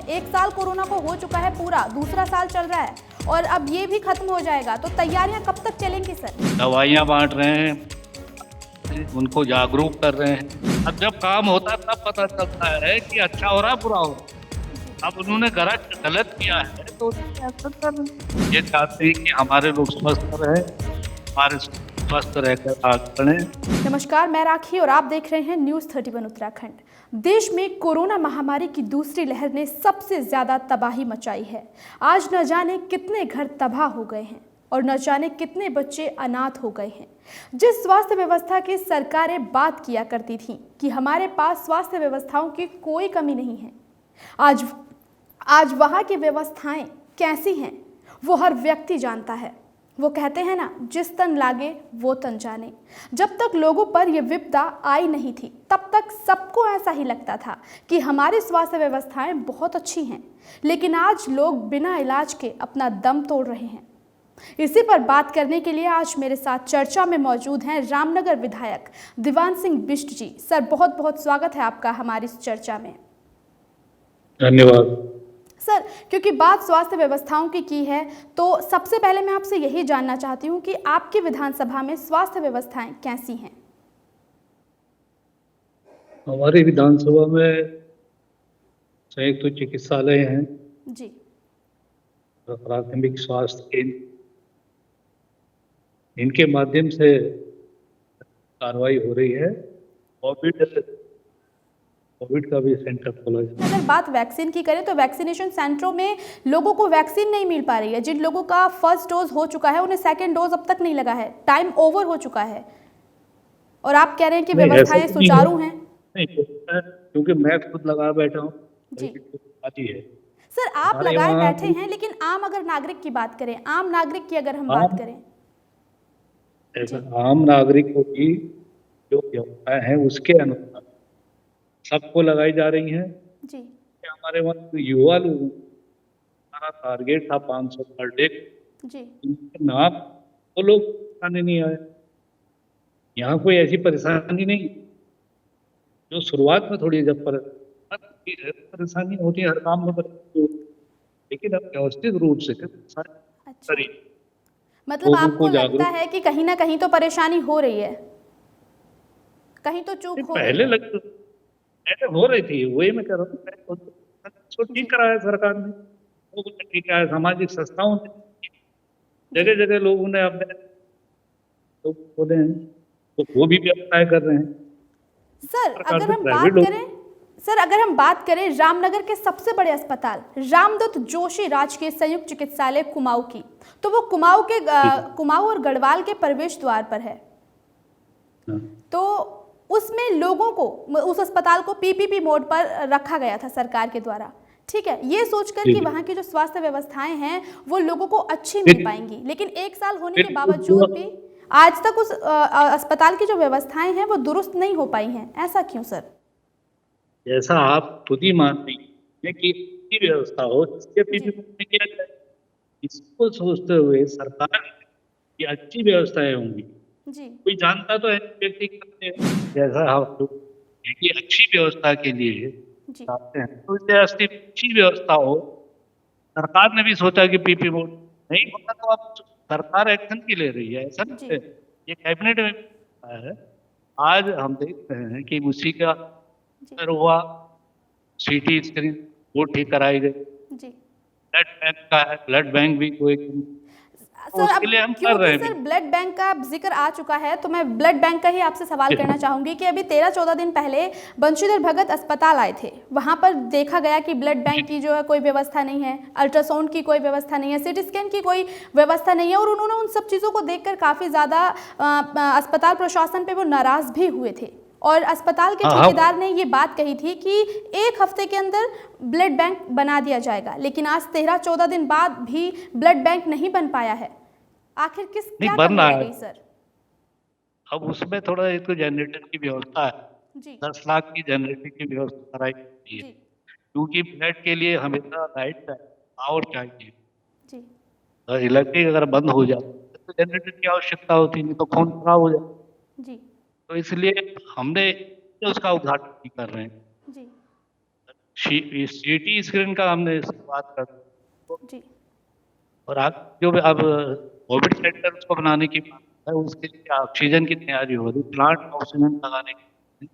एक साल कोरोना को हो चुका है पूरा, दूसरा साल चल रहा है और अब ये भी खत्म हो जाएगा, तो तैयारियां कब तक चलेंगी सर? दवाइयाँ बांट रहे हैं, उनको जागरूक कर रहे हैं। अब जब काम होता है तब पता चलता है कि अच्छा हो रहा है बुरा हो रहा है। अब उन्होंने गलत किया है तो उसमें एक्शन कर रहे हैं। ये चाहते हैं कि हमारे लोग स्वस्थ रहे, हमारे स्वस्थ रहकर आगे बढ़ें। नमस्कार, मैं राखी और आप देख रहे हैं न्यूज़ 31 उत्तराखंड। देश में कोरोना महामारी की दूसरी लहर ने सबसे ज्यादा तबाही मचाई है। आज न जाने कितने घर तबाह हो गए हैं और न जाने कितने बच्चे अनाथ हो गए हैं। जिस स्वास्थ्य व्यवस्था की सरकारें बात किया करती थीं कि हमारे पास स्वास्थ्य व्यवस्थाओं की कोई कमी नहीं है, आज वहाँ की व्यवस्थाएं कैसी हैं वो हर व्यक्ति जानता है। वो कहते हैं ना, जिस तन लागे वो तन जाने। जब तक लोगों पर यह विपदा आई नहीं थी तब तक सबको ऐसा ही लगता था कि हमारी स्वास्थ्य व्यवस्थाएं बहुत अच्छी हैं, लेकिन आज लोग बिना इलाज के अपना दम तोड़ रहे हैं। इसी पर बात करने के लिए आज मेरे साथ चर्चा में मौजूद हैं रामनगर विधायक दीवान सिंह बिष्ट जी। सर, बहुत बहुत स्वागत है आपका हमारी इस चर्चा में। धन्यवाद सर, क्योंकि बात स्वास्थ्य व्यवस्थाओं की है तो सबसे पहले मैं आपसे यही जानना चाहती हूँ कि आपकी विधानसभा में स्वास्थ्य व्यवस्थाएं कैसी हैं? हमारी विधानसभा में संयुक्त चिकित्सालय हैं जी और प्राथमिक स्वास्थ्य केंद्र, इनके माध्यम से कार्रवाई हो रही है। कोविड का भी सेंटर खोला है। अगर बात वैक्सीन की करें तो वैक्सीनेशन सेंटरों में लोगों को वैक्सीन नहीं मिल पा रही है। जिन लोगों का फर्स्ट डोज हो चुका है उन्हें सेकेंड डोज अब तक नहीं लगा है, टाइम ओवर हो चुका है, और आप कह रहे हैं कि व्यवस्थाएं सुचारू हैं। नहीं, क्योंकि मैं खुद लगा बैठा हूँ जी है। सर, आप लगाए बैठे हैं, लेकिन आम अगर नागरिक की बात करें, आम नागरिक की अगर हम बात करें, आम नागरिकों की जो व्यवस्था है उसके अनुसार सबको लगाई जा रही है। जी हमारे वहाँ युवा लोग, हमारा टारगेट था 500 पर डे, जी नाम वो लोग आने नहीं आए। यहाँ कोई ऐसी परेशानी नहीं जो शुरुआत में थोड़ी जब परेशानी होती है, हर काम में परेशानी होती है, लेकिन अब व्यवस्थित रूप से अच्छा, मतलब आपको लगता है कि कहीं ना कहीं तो परेशानी हो रही है, कहीं तो चूक हो रही है। पहले हो रही थी, वही मैं कह रहा हूँ। तो ठीक कराया सरकार ने, वो ठीक है। सामाजिक संस्थाओं ने, जगह जगह लोगों ने अपने लोग खोले हैं, तो वो भी व्यवसाय कर रहे हैं। सर अगर हम बात करें रामनगर के सबसे बड़े अस्पताल रामदत्त जोशी राजकीय संयुक्त चिकित्सालय कुमाऊं की, तो वो कुमाऊं और गढ़वाल के प्रवेश द्वार पर है। तो उसमें लोगों को, उस अस्पताल को पीपीपी मोड पर रखा गया था सरकार के द्वारा, ठीक है, ये सोचकर कि वहाँ की जो स्वास्थ्य व्यवस्थाएं हैं वो लोगों को अच्छी मिल पाएंगी, लेकिन एक साल होने के बावजूद भी आज तक उस अस्पताल की जो व्यवस्थाएं हैं वो दुरुस्त नहीं हो पाई हैं। ऐसा क्यों सर? जैसा आप खुद ही मानते हैं कि अच्छी व्यवस्था हो, इसके पीपीपी में किया जाए, इसको सोचते हुए सरकार की अच्छी व्यवस्थाएं होंगी। कोई जानता तो है व्यक्ति जैसा आप कि अच्छी व्यवस्था के लिए चाहते हैं, तो इससे अच्छी व्यवस्था हो। सरकार ने भी सोचा कि पीपी मोड नहीं होता तो अब सरकार एक्शन की ले रही है, ऐसा नहीं है, ये कैबिनेट में है। आज हम देख रहे हैं कि उसी का हुआ, सीटी स्क्रीन वो ठीक कराई गई, ब्लड बैंक का है, ब्लड बैंक भी कोई सर, अब क्योंकि सर ब्लड बैंक का जिक्र आ चुका है तो मैं ब्लड बैंक का ही आपसे सवाल करना चाहूंगी कि अभी 13-14 दिन पहले बंशीधर भगत अस्पताल आए थे, वहां पर देखा गया कि ब्लड बैंक की जो है कोई व्यवस्था नहीं है, अल्ट्रासाउंड की कोई व्यवस्था नहीं है, सिटी स्कैन की कोई व्यवस्था नहीं है, और उन्होंने उन सब चीज़ों को देखकर काफ़ी ज़्यादा अस्पताल प्रशासन पर वो नाराज़ भी हुए थे, और अस्पताल के ठेकेदार ने ये बात कही थी कि 1 हफ्ते के अंदर ब्लड बैंक बना दिया जाएगा, लेकिन आज 13-14 दिन बाद भी ब्लड बैंक नहीं बन पाया है। आखिर क्या कमी रह गई सर? अब उसमें थोड़ा एक तो जनरेटर की व्यवस्था है, 10 लाख की जनरेटर की व्यवस्था कराई जाती है, क्योंकि ब्लड के लिए हमेशा लाइट पावर चाहिए। इलेक्ट्रिक अगर बंद हो जाए तो जनरेटर की आवश्यकता होती नहीं, तो खून खराब हो जाए। तो इसलिए हमने उसका उद्घाटन भी कर रहे हैं। सीटी स्क्रीन का हमने शुरुआत कर दी। जी और जो भी अब कोविड सेंटर उसको बनाने की बात है, उसके लिए ऑक्सीजन की तैयारी हो रही, प्लांट ऑक्सीजन लगाने की,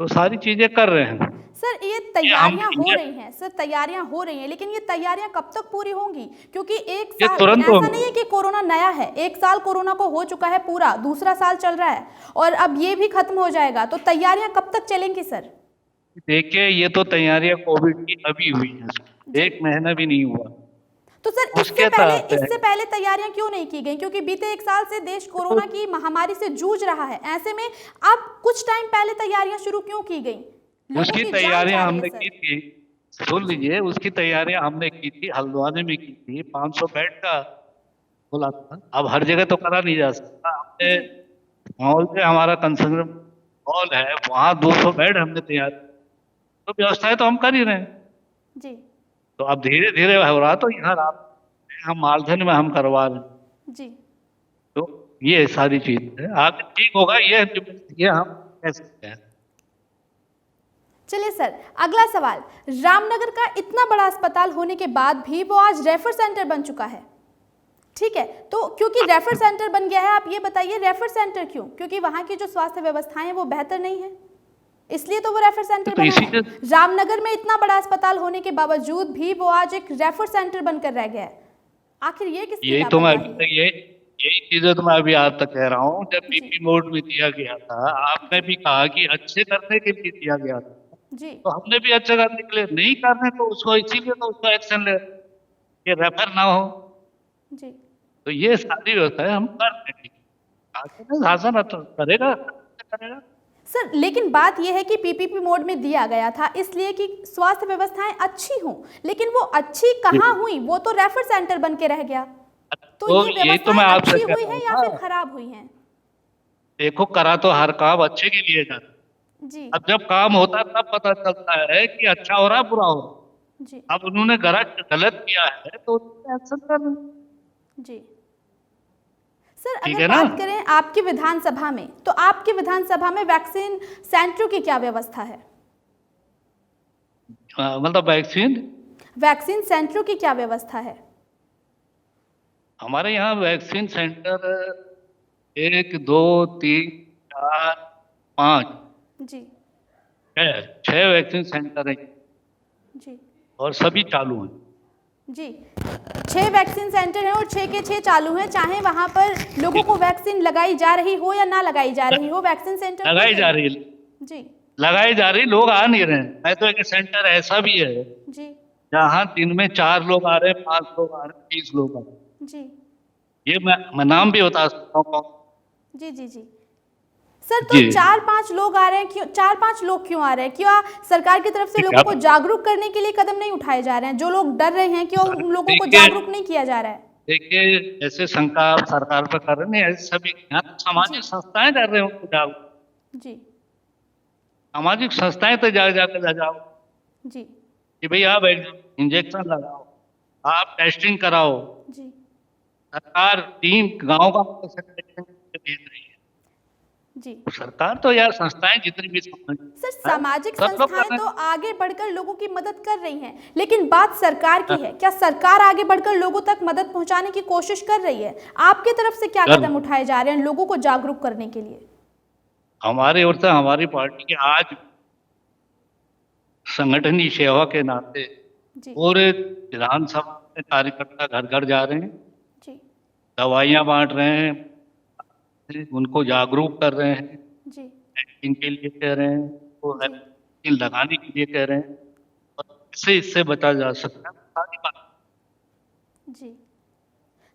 तो सारी चीजें कर रहे हैं। सर, ये ये हम तैयारियां हो रही हैं सर, तैयारियां हो रही हैं, लेकिन ये तैयारियां कब तक पूरी होंगी? क्योंकि एक ये साल, तुरंत ऐसा नहीं है कि कोरोना नया है, एक साल कोरोना को हो चुका है, पूरा दूसरा साल चल रहा है और अब ये भी खत्म हो जाएगा, तो तैयारियां कब तक चलेंगी सर? देखिए, ये तो तैयारियां कोविड की अभी हुई हैं, जी। 1 महीना भी नहीं हुआ। तो सर, उसके तहत इससे पहले तैयारियां क्यों नहीं की गई? क्योंकि बीते एक साल से देश कोरोना की महामारी से जूझ रहा है, ऐसे में अब कुछ टाइम पहले तैयारियां शुरू क्यों की गई? लोगों उसकी की जान तैयारियां जा रही है हमने सर। की थी, सुन लीजिए, उसकी तैयारियां हमने की थी, हल्द्वानी में की थी, 500 बेड का बोला था। अब हर जगह तो करा नहीं जा सकता। हमने जी मॉल में, हमारा कंसर्न मॉल है, वहाँ 200 बेड हमने तैयार, तो व्यवस्थाएं तो हम कर ही रहे हैं। जी तो अब धीरे धीरे हो रहा, तो यहाँ रात हम मालधन में हम करवा रहे हैं। जी। तो ये सारी चीज है, आगे ठीक होगा, ये हम कह सकते हैं। चलिए सर, अगला सवाल। रामनगर का इतना बड़ा अस्पताल होने के बाद भी वो आज रेफर सेंटर बन चुका है, ठीक है? तो क्योंकि रेफर सेंटर बन गया है, आप ये बताइए रेफर सेंटर क्यों? क्योंकि वहां की जो स्वास्थ्य व्यवस्थाएं हैं वो बेहतर नहीं है, इसलिए तो वो रेफर सेंटर तो बना इसी है। रामनगर में इतना बड़ा अस्पताल होने के बावजूद भी वो आज एक रेफर सेंटर बनकर रह गया है। आखिर ये किसकी यही तो मैं लापरवाही है? यही चीजें तो मैं अभी आज तक कह रहा हूँ। जब जी पीपी मोड में दिया गया था, आपने भी कहा कि अच्छे करने के लिए दिया गया था, जी तो हमने भी अच्छे करने के लिए, नहीं करने तो उसको, इसीलिए तो उसको एक्शन ले, ये रेफर ना हो। जी। तो ये सारी व्यवस्था है, हम कर रहे हैं। शासन करेगा, करेगा। सर, लेकिन बात यह है कि पीपीपी मोड में दिया गया था इसलिए कि स्वास्थ्य व्यवस्थाएं अच्छी हों, लेकिन वो अच्छी कहाँ हुई? वो तो रेफर सेंटर बन के रह गया। तो तो ये यही तो मैं व्यवस्थाएं आपसे अच्छी कह हुई रहा है हूँ या फिर ना। खराब हुई हैं? देखो, करा तो हर काम अच्छे के लिए जाता है। जी अब जब काम होता है तब पता चलता है कि अच्छा हो रहा, बुरा हो रहा। जी अब उन्होंने गलत किया है तो एक्शन करना। जी। सर, ठीक अगर है ना। बात करें आपकी विधानसभा में, तो आपकी विधानसभा में वैक्सीन सेंटरों की क्या व्यवस्था है? मतलब वैक्सीन, वैक्सीन सेंटरों की क्या व्यवस्था है? हमारे यहाँ वैक्सीन सेंटर 1 2 3 4 5 जी 6 वैक्सीन सेंटर हैं, जी और सभी चालू हैं। जी। 6 वैक्सीन सेंटर हैं और 6 के 6 चालू हैं, चाहे वहां पर लोगों को वैक्सीन लगाई जा रही हो या ना लगाई जा रही हो, वैक्सीन सेंटर खुल लगाई गए जा हैं। रही है, जी लगाई जा रही, लोग आ नहीं रहे हैं। मैं तो, एक सेंटर ऐसा भी है जी जहाँ दिन में 4 लोग आ रहे हैं, 5 लोग आ रहे हैं, 30 लोग आ रहे हैं। जी ये मैं नाम भी बता सकता हूँ कौन। जी जी जी। सर, तो जी 4-5 लोग आ रहे हैं, क्यों 4-5 लोग क्यों आ रहे हैं? क्या सरकार की तरफ से ठीक है। लोगों को आप जागरूक करने के लिए कदम नहीं उठाए जा रहे हैं? जो लोग डर रहे हैं, क्यों उन लोगों को देखिए, जागरूक नहीं किया जा रहा है? देखिए, ऐसे शंका आप सरकार पर कर रहे हैं, ऐसे सभी यहाँ तो सामाजिक जी संस्थाएं कर रहे हैं उनको जागरूक। जी सामाजिक संस्थाएं तो जाकर जाओ जी कि भाई आप इंजेक्शन लगाओ, आप टेस्टिंग कराओ। जी सरकार टीम गांव का भेज रही है। जी। सरकार तो यार, संस्थाएं जितनी भी सर, हैं, सामाजिक सब लोग कर संस्थाएं रहे तो हैं। आगे बढ़कर लोगों की मदद कर रही हैं, लेकिन बात सरकार की हाँ, है। क्या सरकार आगे बढ़कर लोगों तक मदद पहुंचाने की कोशिश कर रही है? आपकी तरफ से क्या कर कदम उठाए जा रहे हैं लोगों को जागरूक करने के लिए? हमारी ओर से, हमारी पार्टी के आज संगठनी सेवा के नाते जी पूरे विधानसभा में कार्यकर्ता घर घर जा रहे हैं, जी दवाइयां बांट रहे हैं, उनको जागरूक कर रहे हैं, जी वैक्सीन के लिए कह रहे हैं, तो जी वैक्सीन लगाने के लिए कह रहे हैं, और इससे बचा जा सकता है, सारी बात। जी।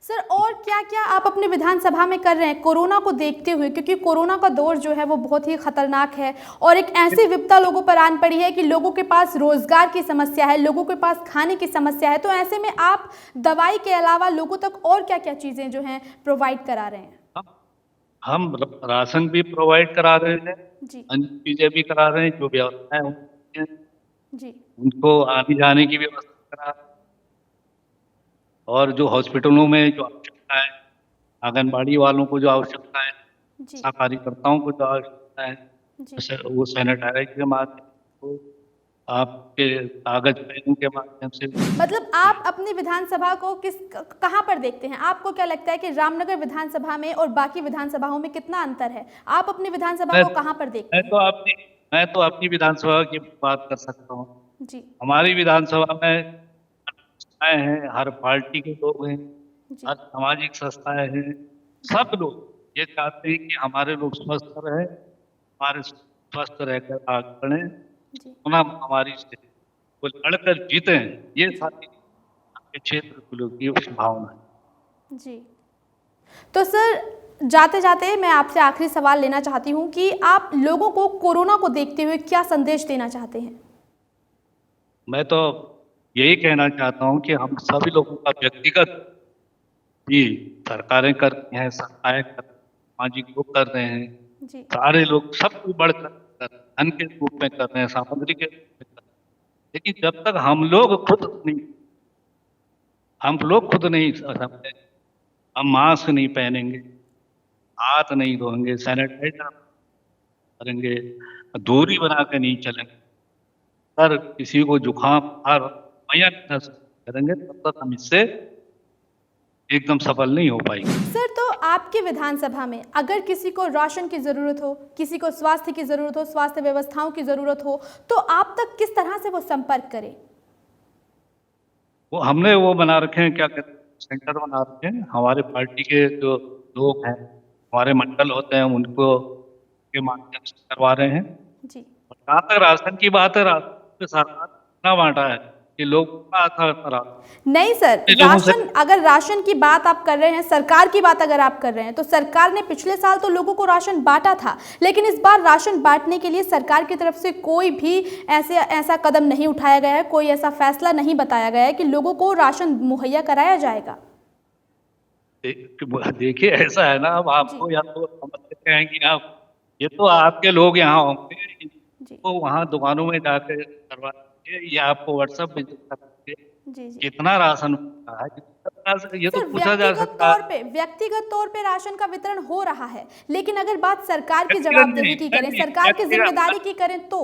सर, और क्या क्या आप अपने विधानसभा में कर रहे हैं कोरोना को देखते हुए? क्योंकि कोरोना का दौर जो है वो बहुत ही खतरनाक है और एक ऐसी विपदा लोगों पर आन पड़ी है कि लोगों के पास रोजगार की समस्या है, लोगों के पास खाने की समस्या है। तो ऐसे में आप दवाई के अलावा लोगों तक और क्या क्या चीज़ें जो हैं प्रोवाइड करा रहे हैं? हम राशन भी प्रोवाइड करा रहे हैं, जी अन्य चीजें भी करा रहे हैं, जो व्यवस्थाएं होती हैं जी उनको आने जाने की व्यवस्था करा रहे हैं। और जो हॉस्पिटलों में जो आवश्यकता है, आंगनबाड़ी वालों को जो आवश्यकता है, जी आशा कार्यकर्ताओं को जो आवश्यकता है, जी जैसे वो सैनिटाइज के माध्यम से आपके कागज पेन के माध्यम से। मतलब आप अपनी विधानसभा को कहाँ पर देखते हैं? आपको क्या लगता है कि रामनगर विधानसभा में और बाकी विधानसभाओं में कितना अंतर है? आप अपनी विधानसभा को कहाँ पर देखते हैं? मैं तो अपनी विधानसभा की बात कर सकता हूँ। जी हमारी विधानसभा में संस्थाएं हैं, हर पार्टी के लोग हैं, जी हर सामाजिक संस्थाएं हैं। सब लोग ये चाहते हैं कि हमारे लोग स्वस्थ रहे, हमारे स्वस्थ रहकर आगे बढ़ें, जी हमारी से वो लड़कर जीते। ये सारी आपके क्षेत्र के लोग की भावना है। जी। तो सर जाते जाते मैं आपसे आखिरी सवाल लेना चाहती हूँ कि आप लोगों को कोरोना को देखते हुए क्या संदेश देना चाहते हैं? मैं तो यही कहना चाहता हूँ कि हम सभी लोगों का व्यक्तिगत भी सरकारें कर रही हैं, संस्थाएं कर रही हैं, सामाजिक लोग कर रहे हैं, जी सारे लोग सब कुछ बढ़कर कर रहे हैं, धन के रूप में कर रहे हैं, सामग्री के रूप में कर रहे हैं। लेकिन जब तक हम लोग खुद नहीं समझे, हम मास्क नहीं पहनेंगे, हाथ नहीं धोएंगे, सैनिटाइजर करेंगे, दूरी बना के नहीं चलेंगे, अगर किसी को जुकाम बुखार करेंगे, तब तक हम इससे एकदम सफल नहीं हो पाएंगे। सर, तो आपकी विधानसभा में अगर किसी को राशन की ज़रूरत हो, किसी को स्वास्थ्य की ज़रूरत हो, स्वास्थ्य व्यवस्थाओं की ज़रूरत हो, तो आप तक किस तरह से वो संपर्क करे? वो हमने वो बना रखे हैं, क्या कहते हैं, सेंटर बना रखे हैं। हमारे पार्टी के जो लोग हैं, हमारे मंडल होते हैं, उनको के माध्यम से करवा रहे हैं। जी जहाँ तक राशन की बात है, राशन पे सरकार ने इतना बांटा है कि लोग नहीं सर, राशन, अगर राशन की बात आप कर रहे हैं, सरकार की बात अगर आप कर रहे हैं, तो सरकार ने पिछले साल तो लोगों को राशन बांटा था, लेकिन इस बार राशन बांटने के लिए सरकार की तरफ से कोई भी ऐसा कदम नहीं उठाया गया है, कोई ऐसा फैसला नहीं बताया गया है कि लोगों को राशन मुहैया कराया जाएगा। देखिए, ऐसा है ना, अब आपको या तो समझ सकते हैं कि आप, ये तो आपके लोग यहाँ होंगे, तो वहाँ दुकानों में जाकर करवा, या आपको व्हाट्सएप में कितना राशन है, ये तो पूछा जा सकता है। व्यक्तिगत तौर पे राशन का वितरण हो रहा है, लेकिन अगर बात सरकार की जवाबदेही की करें, सरकार की जिम्मेदारी की करें, तो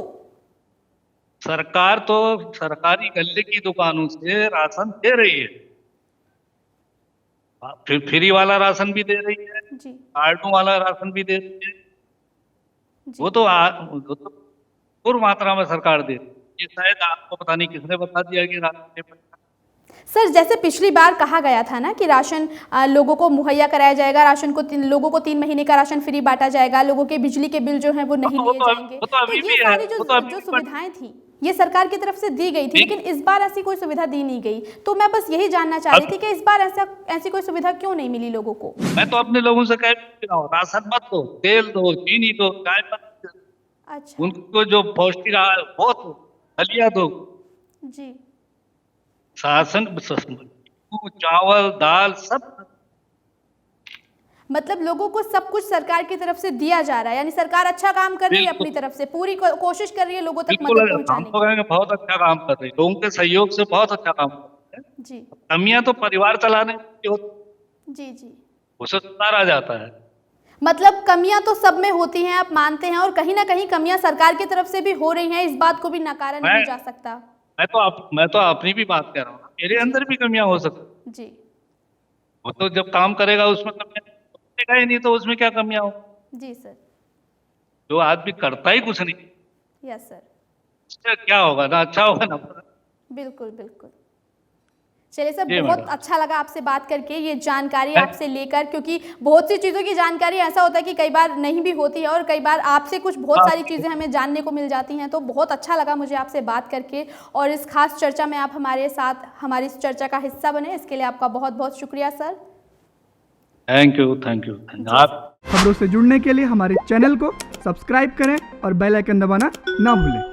सरकार तो सरकारी गल्ले की दुकानों से राशन दे रही है, फिर फ्री वाला राशन भी दे रही है, कार्डों वाला राशन भी दे रही है। वो तो पूर्ण मात्रा में सरकार दे रही है। ये शायद आपको पता नहीं किसने बता दिया कि राशन। सर, जैसे पिछली बार कहा गया था ना कि राशन लोगों को मुहैया कराया जाएगा, राशन को लोगों को 3 महीने का राशन फ्री बांटा जाएगा, लोगों के बिजली के बिल जो हैं वो नहीं लिए जाएंगे। तो ये सारी जो सुविधाएं थी, ये सरकार की तरफ से दी गई थी, लेकिन इस बार ऐसी कोई सुविधा दी नहीं गई। तो मैं बस यही जानना चाह रही थी कि इस बार ऐसी कोई सुविधा क्यों नहीं मिली लोगों को? मैं तो अपने लोगों से कह रहा हूँ, राशन मत दो, तेल दो, चीनी दो, चाय मत। अच्छा, उनको जो पौष्टिक आहार बहुत दलिया दो जी, शासन, चावल, दाल, सब। मतलब लोगों को सब कुछ सरकार की तरफ से दिया जा रहा है, यानी सरकार अच्छा काम कर रही है, अपनी तरफ से पूरी कोशिश कर रही है लोगों तक मदद पहुंचाने की। बहुत अच्छा काम कर रही है, लोगों के सहयोग से बहुत अच्छा काम कर रही है। जी, कमियां तो परिवार चलाने की होती, जी जी, उसे सुधारा जाता है। मतलब कमियां तो सब में होती हैं, आप मानते हैं, और कहीं ना कहीं कमियां सरकार की तरफ से भी हो रही हैं, इस बात को भी नकारा नहीं जा सकता। मैं तो अपनी भी बात कर रहा हूँ, मेरे अंदर भी कमियां हो सकती जी। वो तो जब काम करेगा उसमें कमियां ही नहीं, तो उसमें क्या कमियां हो? जी सर, जो आदमी करता ही कुछ नहीं, यस सर, इससे क्या होगा, ना अच्छा होगा ना। बिल्कुल बिल्कुल। चलिए सर, बहुत अच्छा लगा आपसे बात करके, ये जानकारी आपसे लेकर, क्योंकि बहुत सी चीज़ों की जानकारी ऐसा होता है कि कई बार नहीं भी होती है, और कई बार आपसे कुछ बहुत सारी चीज़ें हमें जानने को मिल जाती हैं। तो बहुत अच्छा लगा मुझे आपसे बात करके, और इस खास चर्चा में आप हमारे साथ हमारी इस चर्चा का हिस्सा बने, इसके लिए आपका बहुत बहुत शुक्रिया sir. Thank you, thank you. आप खबरों से जुड़ने के लिए हमारे चैनल को सब्सक्राइब करें और बेल आइकन दबाना ना भूलें।